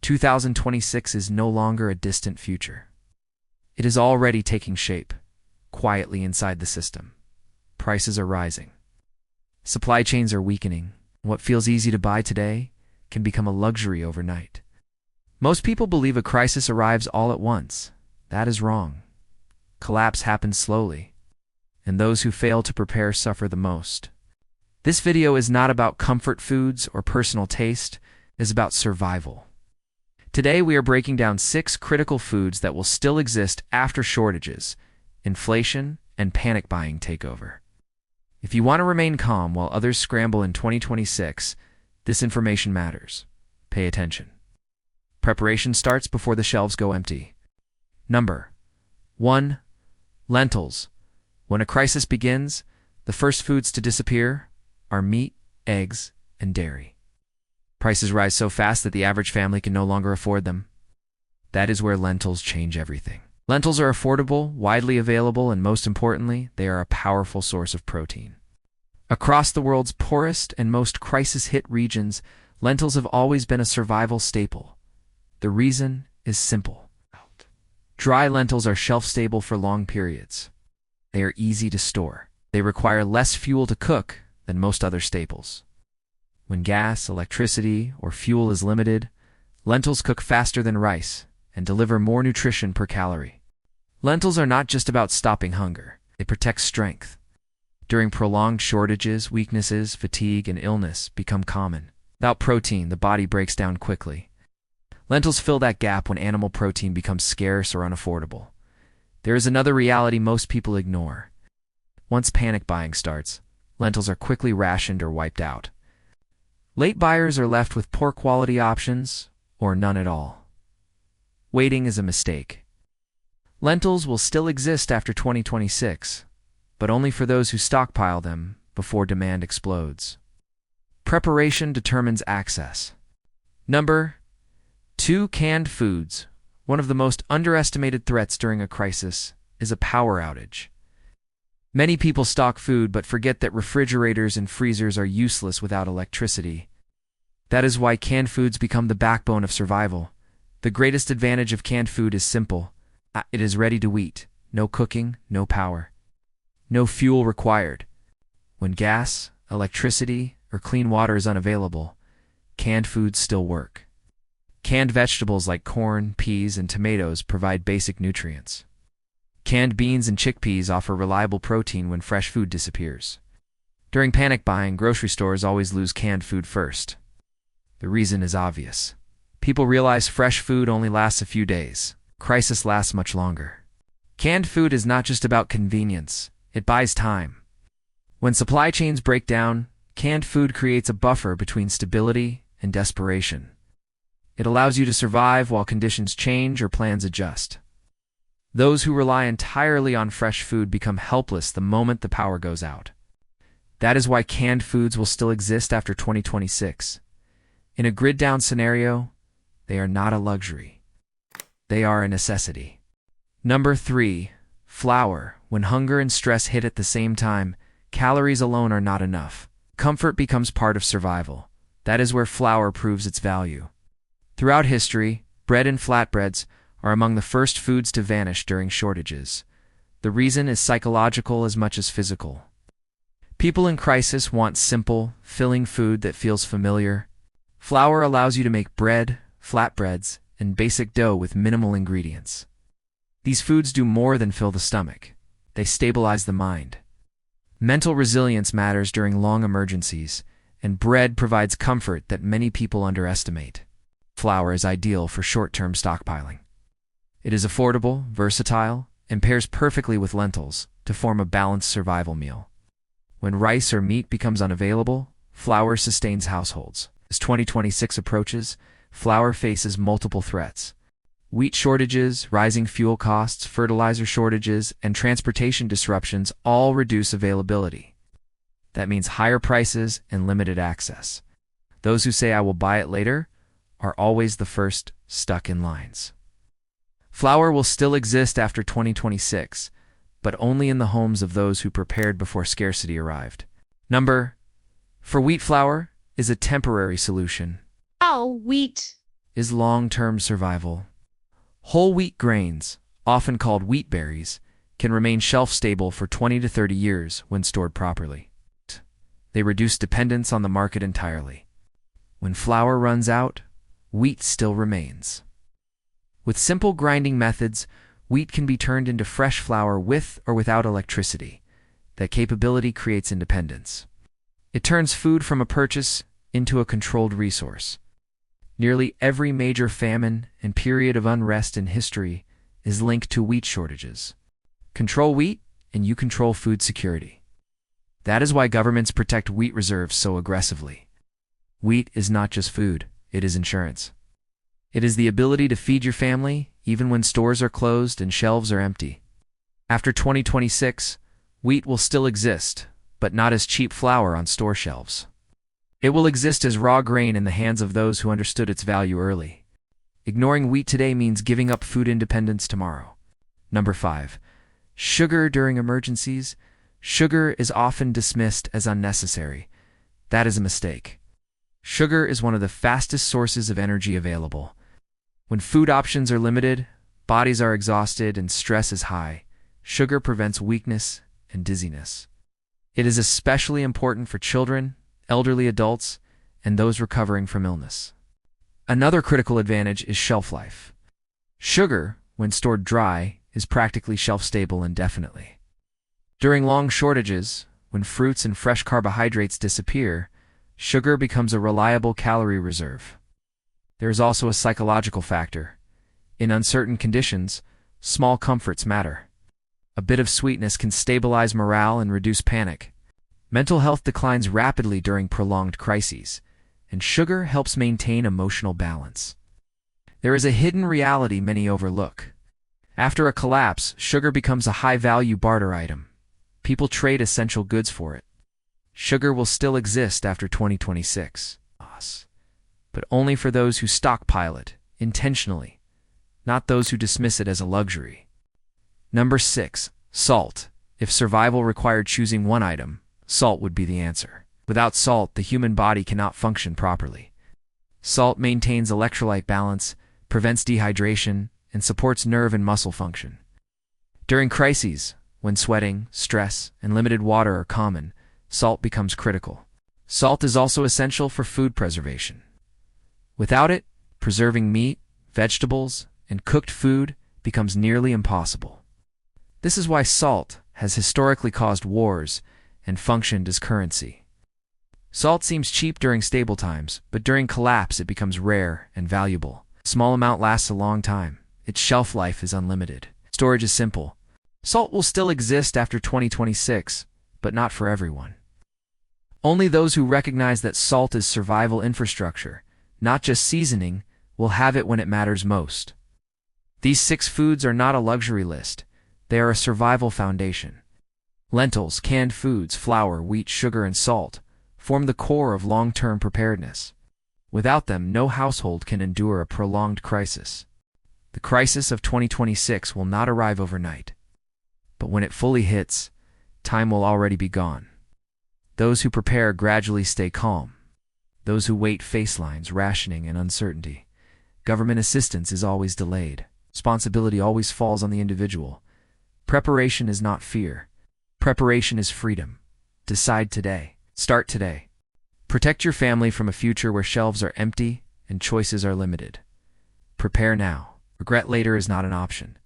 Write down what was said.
2026 is no longer a distant future. It is already taking shape, quietly inside the system. Prices are rising. Supply chains are weakening. What feels easy to buy today can become a luxury overnight. Most people believe a crisis arrives all at once. That is wrong. Collapse happens slowly, and those who fail to prepare suffer the most. This video is not about comfort foods or personal taste, it is about survival. Today we are breaking down 6 critical foods that will still exist after shortages, inflation, and panic buying take over. If you want to remain calm while others scramble in 2026, this information matters. Pay attention. Preparation starts before the shelves go empty. Number 1. Lentils. When a crisis begins, the first foods to disappear are meat, eggs, and dairy. Prices rise so fast that the average family can no longer afford them. That is where lentils change everything. Lentils are affordable, widely available, and most importantly, they are a powerful source of protein. Across the world's poorest and most crisis-hit regions, lentils have always been a survival staple. The reason is simple. Dry lentils are shelf-stable for long periods. They are easy to store. They require less fuel to cook than most other staples. When gas, electricity, or fuel is limited, lentils cook faster than rice and deliver more nutrition per calorie. Lentils are not just about stopping hunger. They protect strength. During prolonged shortages, weaknesses, fatigue, and illness become common. Without protein, the body breaks down quickly. Lentils fill that gap when animal protein becomes scarce or unaffordable. There is another reality most people ignore. Once panic buying starts, lentils are quickly rationed or wiped out. Late buyers are left with poor quality options or none at all. Waiting is a mistake. Lentils will still exist after 2026, but only for those who stockpile them before demand explodes. Preparation determines access. Number 2. Canned foods. One of the most underestimated threats during a crisis is a power outage. Many people stock food but forget that refrigerators and freezers are useless without electricity. That is why canned foods become the backbone of survival. The greatest advantage of canned food is simple. It is ready to eat. No cooking, no power. No fuel required. When gas, electricity, or clean water is unavailable, canned foods still work. Canned vegetables like corn, peas, and tomatoes provide basic nutrients. Canned beans and chickpeas offer reliable protein when fresh food disappears. During panic buying, grocery stores always lose canned food first. The reason is obvious. People realize fresh food only lasts a few days. Crisis lasts much longer. Canned food is not just about convenience. It buys time. When supply chains break down, canned food creates a buffer between stability and desperation. It allows you to survive while conditions change or plans adjust. Those who rely entirely on fresh food become helpless the moment the power goes out. That is why canned foods will still exist after 2026. In a grid-down scenario, they are not a luxury. They are a necessity. Number 3. Flour. When hunger and stress hit at the same time, calories alone are not enough. Comfort becomes part of survival. That is where flour proves its value. Throughout history, bread and flatbreads are among the first foods to vanish during shortages. The reason is psychological as much as physical. People in crisis want simple, filling food that feels familiar. Flour allows you to make bread, flatbreads, and basic dough with minimal ingredients. These foods do more than fill the stomach. They stabilize the mind. Mental resilience matters during long emergencies, and bread provides comfort that many people underestimate. Flour is ideal for short-term stockpiling. It is affordable, versatile, and pairs perfectly with lentils to form a balanced survival meal. When rice or meat becomes unavailable, flour sustains households. As 2026 approaches, flour faces multiple threats. Wheat shortages, rising fuel costs, fertilizer shortages, and transportation disruptions all reduce availability. That means higher prices and limited access. Those who say "I will buy it later" are always the first stuck in lines. Flour will still exist after 2026, but only in the homes of those who prepared before scarcity arrived. Number 4. Wheat flour is a temporary solution. Oh, wheat. is long-term survival. Whole wheat grains, often called wheat berries, can remain shelf-stable for 20 to 30 years when stored properly. They reduce dependence on the market entirely. When flour runs out, wheat still remains. With simple grinding methods, wheat can be turned into fresh flour with or without electricity. That capability creates independence. It turns food from a purchase into a controlled resource. Nearly every major famine and period of unrest in history is linked to wheat shortages. Control wheat, and you control food security. That is why governments protect wheat reserves so aggressively. Wheat is not just food, it is insurance. It is the ability to feed your family even when stores are closed and shelves are empty. After 2026, wheat will still exist, but not as cheap flour on store shelves. It will exist as raw grain in the hands of those who understood its value early. Ignoring wheat today means giving up food independence tomorrow. Number 5. Sugar during emergencies. Sugar is often dismissed as unnecessary. That is a mistake. Sugar is one of the fastest sources of energy available. When food options are limited, bodies are exhausted, and stress is high, sugar prevents weakness and dizziness. It is especially important for children, elderly adults, and those recovering from illness. Another critical advantage is shelf life. Sugar, when stored dry, is practically shelf-stable indefinitely. During long shortages, when fruits and fresh carbohydrates disappear, sugar becomes a reliable calorie reserve. There is also a psychological factor. In uncertain conditions, small comforts matter. A bit of sweetness can stabilize morale and reduce panic. Mental health declines rapidly during prolonged crises, and sugar helps maintain emotional balance. There is a hidden reality many overlook. After a collapse, sugar becomes a high-value barter item. People trade essential goods for it. Sugar will still exist after 2026, but only for those who stockpile it intentionally, not those who dismiss it as a luxury. Number 6. Salt. If survival required choosing one item, salt would be the answer. Without salt, the human body cannot function properly. Salt maintains electrolyte balance, prevents dehydration, and supports nerve and muscle function. During crises, when sweating, stress, and limited water are common, salt becomes critical. Salt is also essential for food preservation. Without it, preserving meat, vegetables, and cooked food becomes nearly impossible. This is why salt has historically caused wars and functioned as currency. Salt seems cheap during stable times, but during collapse it becomes rare and valuable. A small amount lasts a long time. Its shelf life is unlimited. Storage is simple. Salt will still exist after 2026, but not for everyone. Only those who recognize that salt is survival infrastructure, not just seasoning, will have it when it matters most. These 6 foods are not a luxury list. They are a survival foundation. Lentils, canned foods, flour, wheat, sugar, and salt form the core of long-term preparedness. Without them, no household can endure a prolonged crisis. The crisis of 2026 will not arrive overnight. But when it fully hits, time will already be gone. Those who prepare gradually stay calm. Those who wait face lines, rationing, and uncertainty. Government assistance is always delayed. Responsibility always falls on the individual. Preparation is not fear. Preparation is freedom. Decide today. Start today. Protect your family from a future where shelves are empty and choices are limited. Prepare now. Regret later is not an option.